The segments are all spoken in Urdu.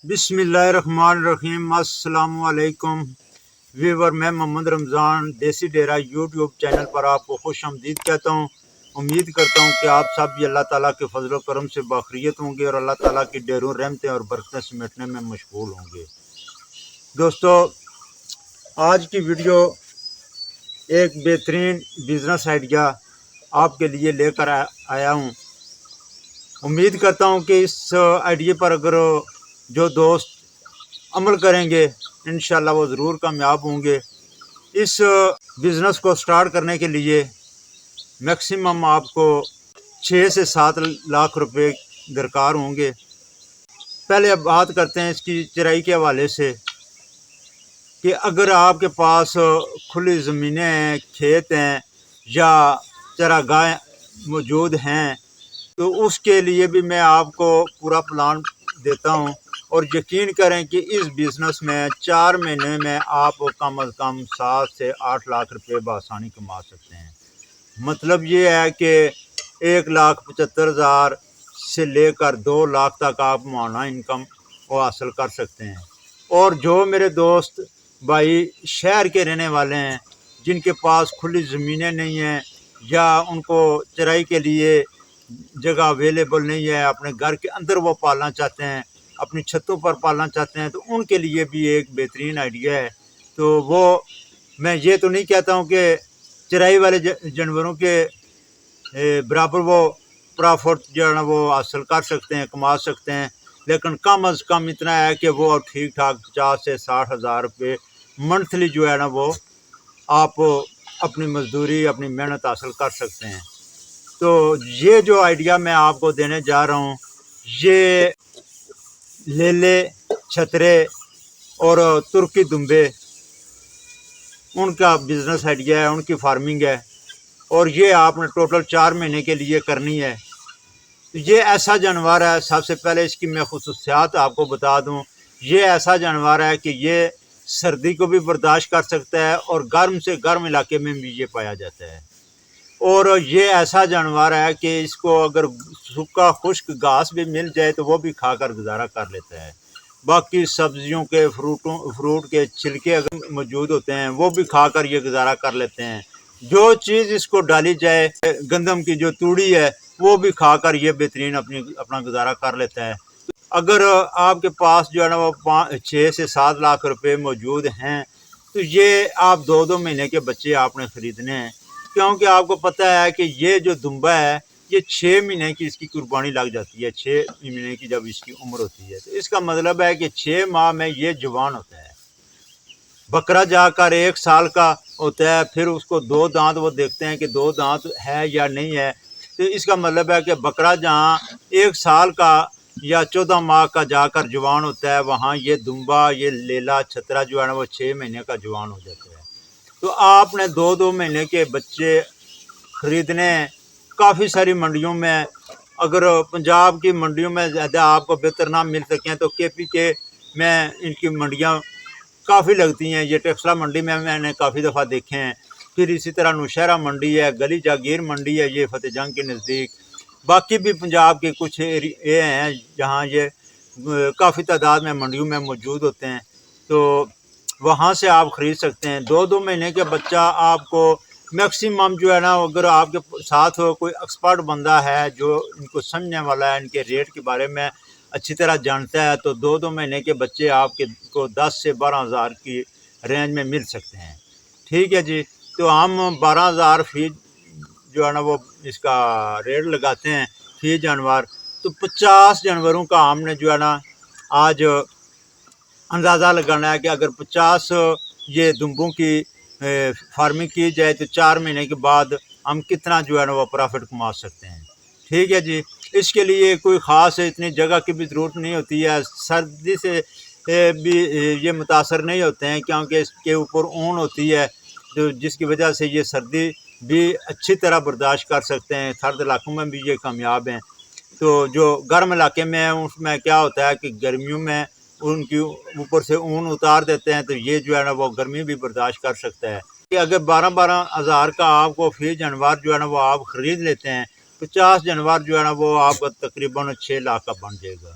بسم اللہ الرحمن الرحیم۔ السلام علیکم ویور، میں محمد رمضان دیسی ڈیرا یوٹیوب چینل پر آپ کو خوش آمدید کہتا ہوں۔ امید کرتا ہوں کہ آپ سب بھی اللہ تعالیٰ کے فضل و کرم سے باخریت ہوں گے اور اللہ تعالیٰ کی ڈیروں رحمتیں اور برکتیں سمیٹنے میں مشغول ہوں گے۔ دوستو، آج کی ویڈیو ایک بہترین بزنس آئیڈیا آپ کے لیے لے کر آیا ہوں۔ امید کرتا ہوں کہ اس آئیڈیا پر اگر جو دوست عمل کریں گے انشاءاللہ وہ ضرور کامیاب ہوں گے۔ اس بزنس کو سٹارٹ کرنے کے لیے میکسیمم آپ کو 6 سے 7 لاکھ روپے درکار ہوں گے۔ پہلے اب بات کرتے ہیں اس کی چرائی کے حوالے سے کہ اگر آپ کے پاس کھلی زمینیں ہیں، کھیت ہیں یا چراگاہ موجود ہیں تو اس کے لیے بھی میں آپ کو پورا پلان دیتا ہوں، اور یقین کریں کہ اس بزنس میں 4 مہینے میں آپ کم از کم 7 سے 8 لاکھ روپے بآسانی کما سکتے ہیں۔ مطلب یہ ہے کہ 1,75,000 سے لے کر 2 لاکھ تک آپ ماہانہ انکم کو حاصل کر سکتے ہیں۔ اور جو میرے دوست بھائی شہر کے رہنے والے ہیں جن کے پاس کھلی زمینیں نہیں ہیں یا ان کو چرائی کے لیے جگہ اویلیبل نہیں ہے، اپنے گھر کے اندر وہ پالنا چاہتے ہیں، اپنی چھتوں پر پالنا چاہتے ہیں، تو ان کے لیے بھی ایک بہترین آئیڈیا ہے۔ تو وہ میں یہ تو نہیں کہتا ہوں کہ چرائی والے جانوروں کے برابر وہ پرافٹ جو ہے نا وہ حاصل کر سکتے ہیں، کما سکتے ہیں، لیکن کم از کم اتنا ہے کہ وہ ٹھیک ٹھاک 50 سے 60 ہزار روپے منتھلی جو ہے نا وہ آپ اپنی مزدوری اپنی محنت حاصل کر سکتے ہیں۔ تو یہ جو آئیڈیا میں آپ کو دینے جا رہا ہوں یہ لیلے، چھترے اور ترکی دمبے ان کا بزنس آئیڈیا ہے، ان کی فارمنگ ہے، اور یہ آپ نے ٹوٹل 4 مہینے کے لیے کرنی ہے۔ یہ ایسا جانور ہے، سب سے پہلے اس کی میں خصوصیات آپ کو بتا دوں، یہ ایسا جانور ہے کہ یہ سردی کو بھی برداشت کر سکتا ہے اور گرم سے گرم علاقے میں بھی یہ پایا جاتا ہے۔ اور یہ ایسا جانور ہے کہ اس کو اگر سوکھا خشک گھاس بھی مل جائے تو وہ بھی کھا کر گزارا کر لیتا ہے۔ باقی سبزیوں کے فروٹ کے چھلکے اگر موجود ہوتے ہیں وہ بھی کھا کر یہ گزارا کر لیتے ہیں۔ جو چیز اس کو ڈالی جائے، گندم کی جو توڑی ہے وہ بھی کھا کر یہ بہترین اپنا گزارا کر لیتا ہے۔ اگر آپ کے پاس جو ہے نا وہ 6 سے 7 لاکھ روپے موجود ہیں تو یہ آپ 2 مہینے کے بچے آپ نے خریدنے ہیں، کیونکہ آپ کو پتہ ہے کہ یہ جو دمبا ہے یہ 6 مہینے کی اس کی قربانی لگ جاتی ہے۔ 6 مہینے کی جب اس کی عمر ہوتی ہے تو اس کا مطلب ہے کہ 6 ماہ میں یہ جوان ہوتا ہے۔ بکرا جا کر 1 سال کا ہوتا ہے، پھر اس کو 2 دانت وہ دیکھتے ہیں کہ 2 دانت ہے یا نہیں ہے، تو اس کا مطلب ہے کہ بکرا جہاں 1 سال کا یا 14 ماہ کا جا کر جوان ہوتا ہے وہاں یہ دمبا، یہ لیلا چھترا جو ہے نا وہ 6 مہینے کا جوان ہو جاتا ہے۔ تو آپ نے 2 مہینے کے بچے خریدنے ہیں۔ کافی ساری منڈیوں میں، اگر پنجاب کی منڈیوں میں زیادہ آپ کو بہتر نہ مل سکیں تو کے پی کے میں ان کی منڈیاں کافی لگتی ہیں۔ یہ ٹیکسلا منڈی میں نے کافی دفعہ دیکھے ہیں۔ پھر اسی طرح نوشہرہ منڈی ہے، گلی جاگیر منڈی ہے یہ فتح جنگ کے نزدیک۔ باقی بھی پنجاب کے کچھ ایرے ہیں جہاں یہ کافی تعداد میں منڈیوں میں موجود ہوتے ہیں، تو وہاں سے آپ خرید سکتے ہیں۔ 2 مہینے کے بچہ آپ کو میکسیمم جو ہے نا، اگر آپ کے ساتھ کوئی ایکسپرٹ بندہ ہے جو ان کو سمجھنے والا ہے، ان کے ریٹ کے بارے میں اچھی طرح جانتا ہے، تو 2 مہینے کے بچے آپ کے کو 10 سے 12 ہزار کی رینج میں مل سکتے ہیں۔ ٹھیک ہے جی، تو ہم 12,000 فی جو ہے نا وہ اس کا ریٹ لگاتے ہیں فی جانور، تو 50 جانوروں کا ہم نے جو ہے نا آج اندازہ لگانا ہے کہ اگر 50 یہ دمبوں کی فارمنگ کی جائے تو 4 مہینے کے بعد ہم کتنا جو ہے نا وہ پرافٹ کما سکتے ہیں۔ ٹھیک ہے جی، اس کے لیے کوئی خاص اتنی جگہ کی بھی ضرورت نہیں ہوتی ہے، سردی سے بھی یہ متاثر نہیں ہوتے ہیں کیونکہ اس کے اوپر اون ہوتی ہے، جو جس کی وجہ سے یہ سردی بھی اچھی طرح برداشت کر سکتے ہیں۔ سرد علاقوں میں بھی یہ کامیاب ہیں۔ تو جو گرم علاقے میں ہیں اس میں کیا ہوتا ہے کہ گرمیوں میں ان کی اوپر سے اون اتار دیتے ہیں تو یہ جو ہے نا وہ گرمی بھی برداشت کر سکتا ہے۔ کہ اگر 12 ہزار کا آپ کو فی جانور جو ہے نا وہ آپ خرید لیتے ہیں، 50 جانور جو ہے نا وہ آپ کا تقریباً 6 لاکھ کا بن جائے گا۔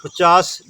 50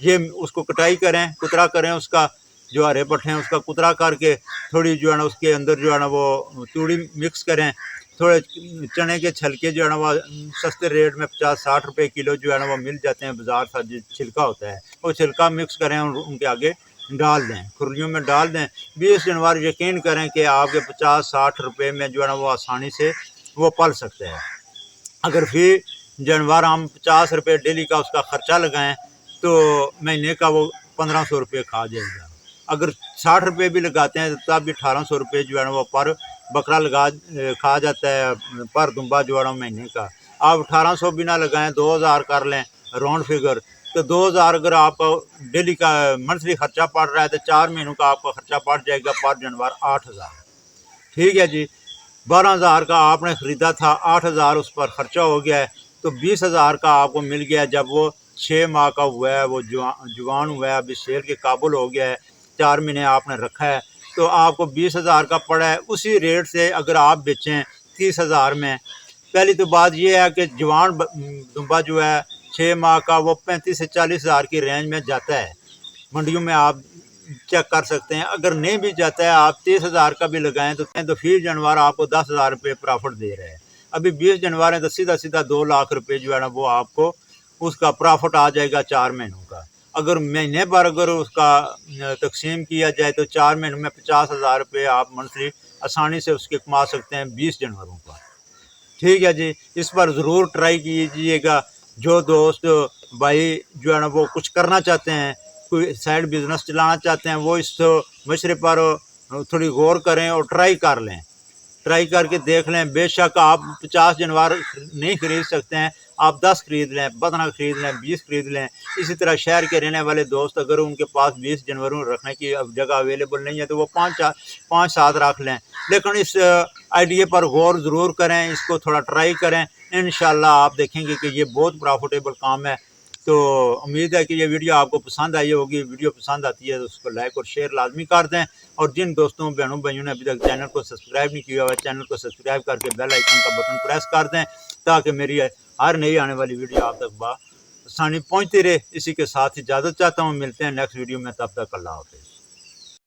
یہ اس کو کٹائی کریں، کترا کریں، اس کا جو ہرے پٹھے ہیں اس کا کترا کر کے تھوڑی جو ہے نا اس کے اندر جو ہے نا وہ توڑی مکس کریں، تھوڑے چنے کے چھلکے جو ہے نا وہ سستے ریٹ میں 50-60 روپے کلو جو ہے نا وہ مل جاتے ہیں بازار سے، جو چھلکا ہوتا ہے وہ چھلکا مکس کریں اور ان کے آگے ڈال دیں، کھرلیوں میں ڈال دیں۔ 20 جنور یقین کریں کہ آپ کے 50-60 روپے میں جو ہے نا وہ آسانی سے وہ پل سکتے ہیں۔ اگر فی جانور ہم 50 روپے ڈیلی کا اس کا خرچہ لگائیں تو مہینے کا وہ 1500 روپے کھا جائے گا۔ اگر 60 روپے بھی لگاتے ہیں تب بھی 1800 روپے جو ہے نا وہ پر بکرا کھا جاتا ہے، پر دمبا جو ہے نا مہینے کا۔ آپ 1800 بھی نہ لگائیں، 2000 کر لیں راؤنڈ فگر، تو 2000 اگر آپ ڈیلی کا منتھلی خرچہ پڑ رہا ہے تو 4 مہینوں کا آپ کا خرچہ پڑ جائے گا پر جانور 8000۔ ٹھیک ہے جی، 12000 کا آپ نے خریدا تھا، 8000 اس پر خرچہ ہو گیا ہے، تو 20000 کا آپ کو مل گیا جب وہ 6 ماہ کا ہوا ہے، وہ جوان ہوا ہے، ابھی سیل کے قابل ہو گیا ہے، 4 مہینے آپ نے رکھا ہے، تو آپ کو 20000 کا پڑا ہے۔ اسی ریٹ سے اگر آپ بیچیں 30000 میں، پہلی تو بات یہ ہے کہ جوان دمبا جو ہے 6 ماہ کا وہ 35 سے 40 ہزار کی رینج میں جاتا ہے، منڈیوں میں آپ چیک کر سکتے ہیں۔ اگر نہیں بھی جاتا ہے، آپ 30,000 کا بھی لگائیں تو فی جانور آپ کو 10,000 روپے پرافٹ دے رہے ہیں۔ ابھی 20 جانور ہیں تو سیدھا 2 لاکھ روپے جو ہے نا وہ آپ کو اس کا پرافٹ آ جائے گا 4 مہینوں کا۔ اگر مہینے پر اگر اس کا تقسیم کیا جائے تو 4 مہینوں میں 50,000 روپے آپ منتھلی آسانی سے اس کے کما سکتے ہیں 20 جانوروں کا۔ ٹھیک ہے جی، اس پر ضرور ٹرائی کیجیے گا۔ جو دوست بھائی جو ہے نا وہ کچھ کرنا چاہتے ہیں، کوئی سائڈ بزنس چلانا چاہتے ہیں، وہ اس مشورے پر تھوڑی غور کریں اور ٹرائی کر لیں، ٹرائی کر کے دیکھ لیں۔ بے شک آپ 50 جانور نہیں خرید سکتے ہیں، آپ 10 خرید لیں، 15 خرید لیں، 20 خرید لیں۔ اسی طرح شہر کے رہنے والے دوست اگر ان کے پاس 20 جانوروں رکھنے کی جگہ اویلیبل نہیں ہے تو وہ 5-7 رکھ لیں، لیکن اس آئیڈیا پر غور ضرور کریں، اس کو تھوڑا ٹرائی کریں، انشاءاللہ آپ دیکھیں گے کہ یہ بہت پروفیٹیبل کام ہے۔ تو امید ہے کہ یہ ویڈیو آپ کو پسند آئی ہوگی۔ ویڈیو پسند آتی ہے تو اس کو لائک اور شیئر لازمی کر دیں، اور جن دوستوں بہنوں بھائیوں نے ابھی تک چینل کو سبسکرائب نہیں کیا ہوا، چینل کو سبسکرائب کر کے بیل آئیکن کا بٹن پریس کر دیں تاکہ میری ہر نئی آنے والی ویڈیو آپ تک بآسانی پہنچتی رہے۔ اسی کے ساتھ اجازت چاہتا ہوں، ملتے ہیں نیکسٹ ویڈیو میں، تب تک اللہ حافظ۔